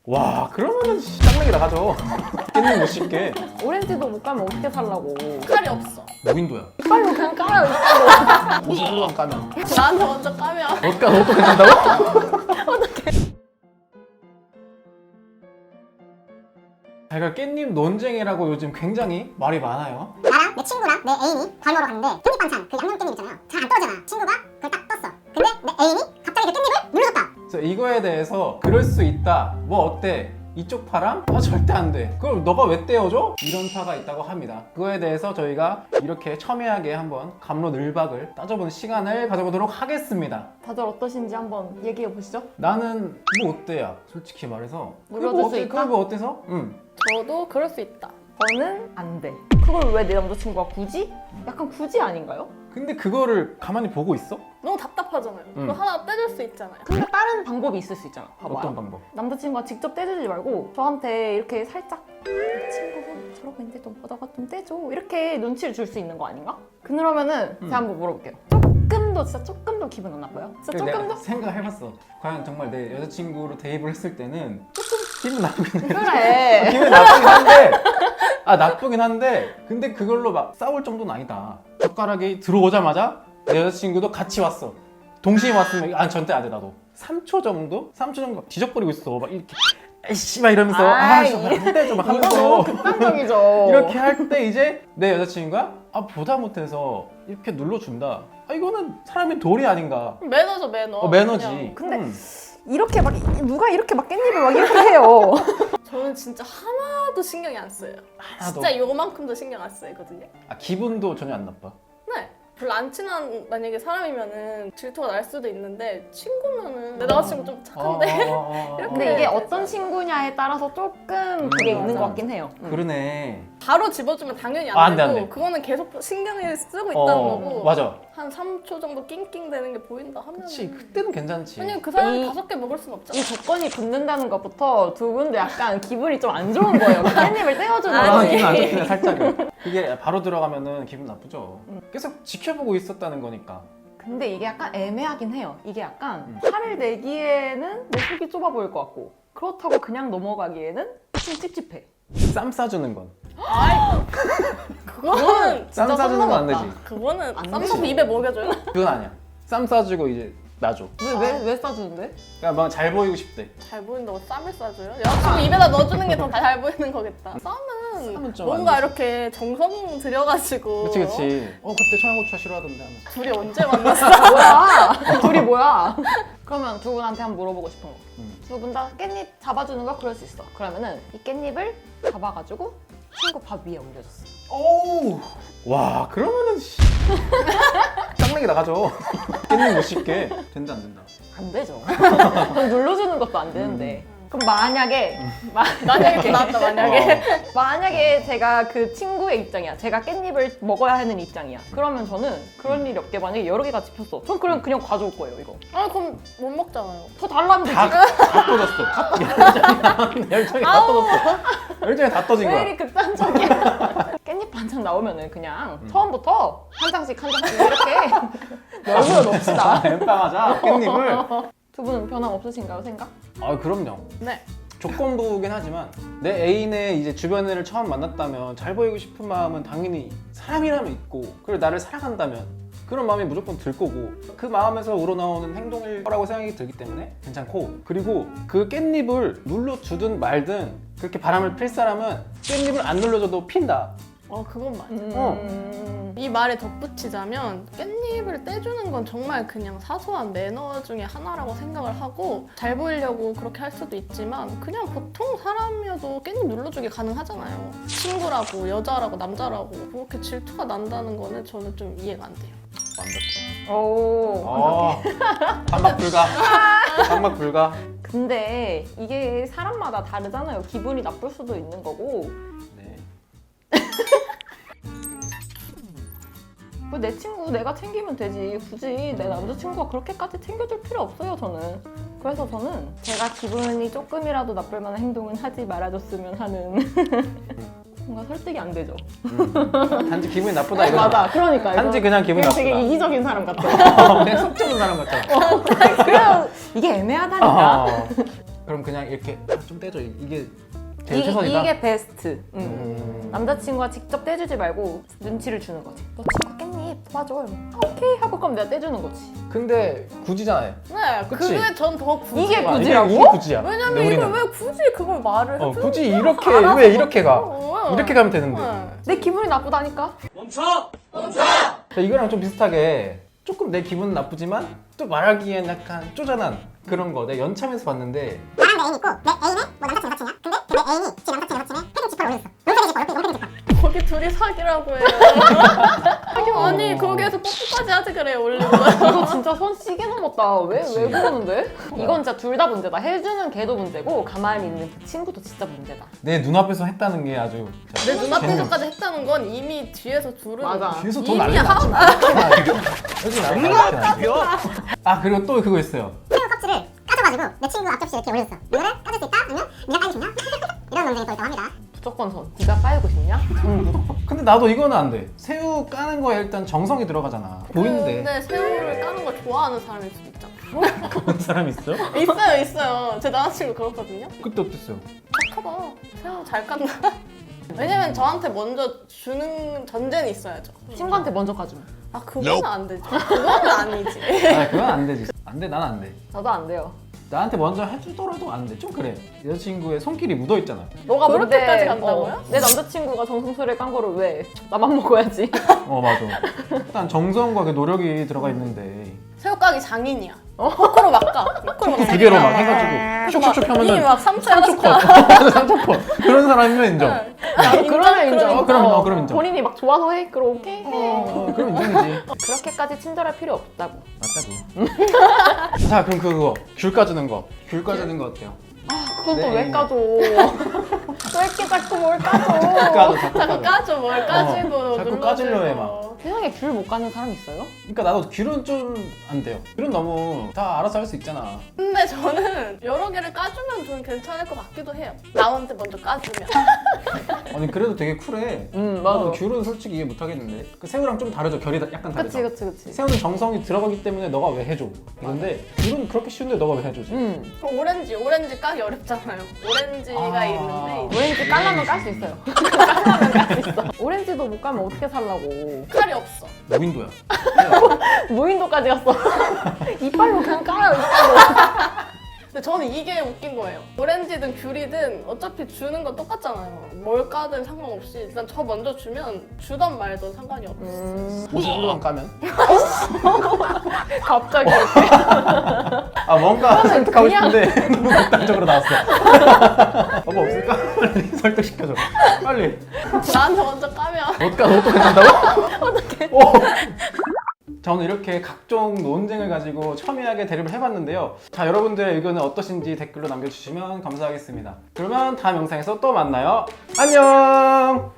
와 그러면은 짱맥이 나가죠. 깻잎 못 씹게. 오렌지도 못 가면 어떻게 살라고. 칼이 없어. 무인도야. 빨리 그냥 깔아요, 이빨로. 50만 까면. 나한테 먼저 까면. 너도 괜찮다고? 제가 깻잎 논쟁이라고 요즘 굉장히 말이 많아요. 나랑 내 친구랑 내 애인이 밥 먹으러 갔는데 깻잎 반찬 그 양념 깻잎 있잖아요. 잘 안 떨어지잖아. 친구가 그걸 딱 떴어. 근데 내 애인이 갑자기 그 깻잎을 눌러줬다. 그래서 이거에 대해서 그럴 수 있다. 뭐 어때? 이쪽 파랑? 아 절대 안 돼. 그걸 너가 왜 떼어줘? 이런 파가 있다고 합니다. 그거에 대해서 저희가 이렇게 첨예하게 한번 갑론을박을 따져보는 시간을 가져보도록 하겠습니다. 다들 어떠신지 한번 얘기해 보시죠. 나는 뭐 어때야? 솔직히 말해서. 눌러줄 수 있다? 그걸 뭐 어때서? 응. 저도 그럴 수 있다. 저는 안 돼. 그걸 왜 내 남자친구가 굳이? 약간 굳이 아닌가요? 근데 그거를 가만히 보고 있어? 너무 답답하잖아요. 그거 하나 떼줄 수 있잖아요. 근데 다른 방법이 있을 수 있잖아. 봐봐요. 어떤 방법? 남자친구가 직접 떼주지 말고 저한테 이렇게 살짝 친구가 저러고 있는데 좀 너가 좀 떼줘 이렇게 눈치를 줄 수 있는 거 아닌가? 그러면은 제가 한번 물어볼게요. 조금 더 진짜 조금 더 기분 안 나빠요? 진짜 그래, 조금 내가 더? 생각해봤어. 과연 정말 내 여자친구로 대입을 했을 때는 조금 기분 나쁘긴 해. 그래. 기분 나쁘긴 한데 나쁘긴 한데 근데 그걸로 막 싸울 정도는 아니다. 젓가락이 들어오자마자 내 여자친구도 같이 왔어. 동시에 왔으면 절대 안 돼. 나도 3초 정도? 3초 정도 뒤적거리고 있어. 막 이렇게 에이씨 막 이러면서 아이, 안 떼줘 막 이거 하면서 너무 극단적이죠. 이렇게 할 때 이제 내 여자친구가 보다 못해서 이렇게 눌러준다. 이거는 사람의 도리 아닌가. 매너죠, 매너. 매너지. 그냥. 근데 이렇게 막 누가 이렇게 막 깻잎을 막 이렇게 해요. 저는 진짜 하나도 신경이 안 써요. 하나도. 진짜 요만큼도 신경 안 쓰거든요. 기분도 전혀 안 나빠. 네. 별로 안 친한 만약에 사람이면은 질투가 날 수도 있는데 친구면은 내 남자친구 좀 착한데 이렇게 근데 이게 어떤 친구냐에 따라서 조금 그게 있는 것 같긴 해요. 그러네. 바로 집어주면 당연히 안 안 돼, 되고 안 돼. 그거는 계속 신경을 쓰고 있다는 거고 맞아. 한 3초 정도 낑낑대는 게 보인다 하면 그치 그때는 괜찮지. 왜냐면 그 사람이 이- 5개 먹을 순 없잖아. 이 조건이 붙는다는 것부터 두 분도 약간 기분이 좀 안 좋은 거예요. 그 깻잎을 떼어주는 아, 거지. 기분 안 좋긴 해 살짝은. 그게 바로 들어가면은 기분 나쁘죠. 계속 지켜보고 있었다는 거니까. 근데 이게 약간 애매하긴 해요. 이게 약간 화를 내기에는 내 속이 좁아 보일 것 같고 그렇다고 그냥 넘어가기에는 좀 찝찝해. 쌈 싸주는 건. 그거는 쌈 진짜 싸주는 건 안 썸 되지. 넘었다. 그거는 안 쌈싸서 되지. 입에 먹여줘요. 그건 아니야. 쌈 싸주고 이제 놔줘. 왜 싸주는데? 그러니까 막 잘 보이고 싶대. 잘 보인다고 쌈을 싸줘요? 여자친구 입에다 넣어주는 게 더 잘 보이는 거겠다. 쌈은 쌈은 좀 뭔가 안 되지. 이렇게 정성 들여가지고 그치. 그때 청양고추 싫어하던데 하면서. 둘이 언제 만났어? 뭐야? 둘이 뭐야? 그러면 두 분한테 한번 물어보고 싶은 거. 두 분 다 깻잎 잡아주는 거 그럴 수 있어. 그러면은 이 깻잎을 잡아가지고 친구 밥 위에 올려줬어. 오우. 와 그러면은 짱맥이 나가죠. 깻잎 못 씹게. 된다 안 된다. 안 되죠. 그럼 눌러주는 것도 안 되는데. 그럼 만약에 만약에 나왔다 만약에 만약에 제가 그 친구의 입장이야. 제가 깻잎을 먹어야 하는 입장이야. 그러면 저는 그런 일이 없게 만약에 여러 개가 집혔어. 전 그냥 가져올 거예요, 이거. 아 그럼 못 먹잖아요. 더 달라면 되지. 다 떠졌어. 열정이 다 떠졌어. 열정이 다 떠진 왜 거야. 이리 극단적이야? 깻잎 반찬 나오면은 그냥 처음부터 한 장씩 이렇게 열무로 넣읍시다. 엠빵하자 깻잎을. 두 분은 변함 없으신가요, 생각? 그럼요. 네. 조건부긴 하지만 내 애인의 이제 주변 애를 처음 만났다면 잘 보이고 싶은 마음은 당연히 사람이라면 있고 그리고 나를 사랑한다면 그런 마음이 무조건 들 거고 그 마음에서 우러나오는 행동일 거라고 생각이 들기 때문에 괜찮고 그리고 그 깻잎을 눌러주든 말든 그렇게 바람을 필 사람은 깻잎을 안 눌러줘도 핀다. 그건 맞아. 이 말에 덧붙이자면 깻잎을 떼주는 건 정말 그냥 사소한 매너 중에 하나라고 생각을 하고 잘 보이려고 그렇게 할 수도 있지만 그냥 보통 사람이어도 깻잎 눌러주기 가능하잖아요. 친구라고 여자라고 남자라고 그렇게 질투가 난다는 거는 저는 좀 이해가 안 돼요. 완벽해. 오. 반박 불가. 반박 불가. 근데 이게 사람마다 다르잖아요. 기분이 나쁠 수도 있는 거고. 네. 내 친구 내가 챙기면 되지. 굳이 내 남자친구가 그렇게까지 챙겨줄 필요 없어요, 저는. 그래서 저는 제가 기분이 조금이라도 나쁠 만한 행동은 하지 말아줬으면 하는 뭔가 설득이 안 되죠. 단지 기분이 나쁘다 이거. 맞아. 그러니까 단지 그냥 기분이 나쁘다. 되게 이기적인 사람 같아. 그냥 속 좁은 사람 같잖아. 그래서 이게 애매하다니까. 그럼 그냥 이렇게 좀 떼줘. 이게 제일 최선이다. 이게 베스트. 남자친구가 직접 떼주지 말고 눈치를 주는 거지. 너 친구 깻잎 도와줘. 오케이 하고 그럼 내가 떼주는 거지. 근데 굳이잖아요. 네, 그치? 그게 전 더 굳이. 이게 와요. 굳이라고? 이게 굳이야. 왜냐면 근데 이걸 우리는 왜 굳이 그걸 말을 해? 굳이 이렇게 왜 이렇게 가? 이렇게 가면 되는데. 내 기분이 나쁘다니까. 자, 이거랑 좀 비슷하게 조금 내 기분은 나쁘지만 또 말하기엔 약간 쪼잔한 그런 거 내가 연참에서 봤는데 나랑 내 애인 있고 내 애인의 뭐 남사친 여사친이야. 근데 내 애인이 지 남사친 여사친의 패딩 지퍼를 올려줬어. 롱패딩 지퍼, 롱패딩 지퍼. 거기 둘이 사기라고 해요. 아니 거기에서 뽀뽀까지 하지 그래요 올리고. 이거 진짜 선 시계 넘었다. 왜 그러는데? 이건 진짜 둘 다 문제다. 해주는 걔도 문제고 가만히 있는 그 친구도 진짜 문제다. 내 눈앞에서 했다는 게 아주 내 눈앞에서까지 했다는 건 이미 뒤에서 둘은 맞아. 뒤에서 더 이미 난리 하고 아 그리고 또 그거 있어요. 새우 껍질을 까져가지고 내 친구 앞접시에 이렇게 올려줬어. 이거를 까질 수 있다? 아니면 네가 까기 좋냐? 이런 논쟁이 또 있다고 합니다. 무조건 선. 네가 까이고 싶냐? 근데 나도 이거는 안 돼. 새우 까는 거에 일단 정성이 들어가잖아. 보이는데 근데 새우를 까는 걸 좋아하는 사람일 수도 있잖아. 그런 사람 있어? 있어요. 제 남자친구 그렇거든요. 그때 어땠어요? 착하다. 새우 잘 깐다. 왜냐면 저한테 먼저 주는 전제는 있어야죠. 친구한테 먼저 가주면. 아 그거는 안 되죠. 그거는 아니지. 아 그건 안 되지. 안 돼, 난 안 돼. 나도 안 돼요. 나한테 먼저 해주더라도 안 돼. 좀 그래. 여자친구의 손길이 묻어 있잖아. 너가 그렇게까지 뭔데, 간다고요? 내 남자친구가 정성스레 깐 거를 왜? 나만 먹어야지. 맞아. 일단 정성과 그 노력이 들어가 있는데 새우 까기 장인이야. 거꾸로 막 까. 거꾸로 막 두 개로 막 해가지고 쇽쇽쇽 이미 하면은 막 3초에 삼초 하나씩 컷. 3초 컷. 그런 사람이면 인정. 나도 그러면 인정. 그럼 인정. 본인이 막 좋아서 해. 그럼 오케이 해. 그럼 인정이지. 그렇게까지 친절할 필요 없다고. 맞다고. 자 그럼 그거 귤 까주는 거. 귤 까주는 거 어때요? 그건 네. 또 왜 까줘? 왜 이렇게 자꾸 뭘 까줘? 자꾸 자꾸 까줘 뭘 까지고 자꾸 눌러주고. 까주려 해, 막. 세상에 귤 못 까는 사람 있어요? 그러니까 나도 귤은 좀 안 돼요. 귤은 너무 다 알아서 할 수 있잖아. 근데 저는 여러 개를 까주면 좀 괜찮을 것 같기도 해요. 나한테 먼저 까주면. 아니 그래도 되게 쿨해. 맞아. 귤은 솔직히 이해 못 하겠는데. 그 새우랑 좀 다르죠. 결이 약간 다르죠. 그치. 새우는 정성이 들어가기 때문에 너가 왜 해줘. 근데 귤은 그렇게 쉬운데 너가 왜 해주지? 그럼 오렌지 까기 어렵잖아요. 오렌지가 아. 있는데 오렌지 깔라면 깔 수 있어요. 깔라면 깔 수 있어. 오렌지도 못 깔면 어떻게 살라고. 칼이 없어. 무인도야. 무인도까지 갔어. 이빨로 그냥 깔아요, 이빨로. 근데 저는 이게 웃긴 거예요. 오렌지든 귤이든 어차피 주는 건 똑같잖아요. 뭘 까든 상관없이 일단 저 먼저 주면 주던 말던 상관이 없어. 무인도만 까면? 갑자기 이렇게. 아 뭔가 설득하고 그냥- 싶은데 너무 극단적으로 나왔어. 뭐 없을까? 빨리 설득시켜줘. 빨리. 나한테 먼저 까면 너도 괜찮다고? 어떡해. 자 오늘 이렇게 각종 논쟁을 가지고 첨예하게 대립을 해봤는데요. 자 여러분들의 의견은 어떠신지 댓글로 남겨주시면 감사하겠습니다. 그러면 다음 영상에서 또 만나요. 안녕.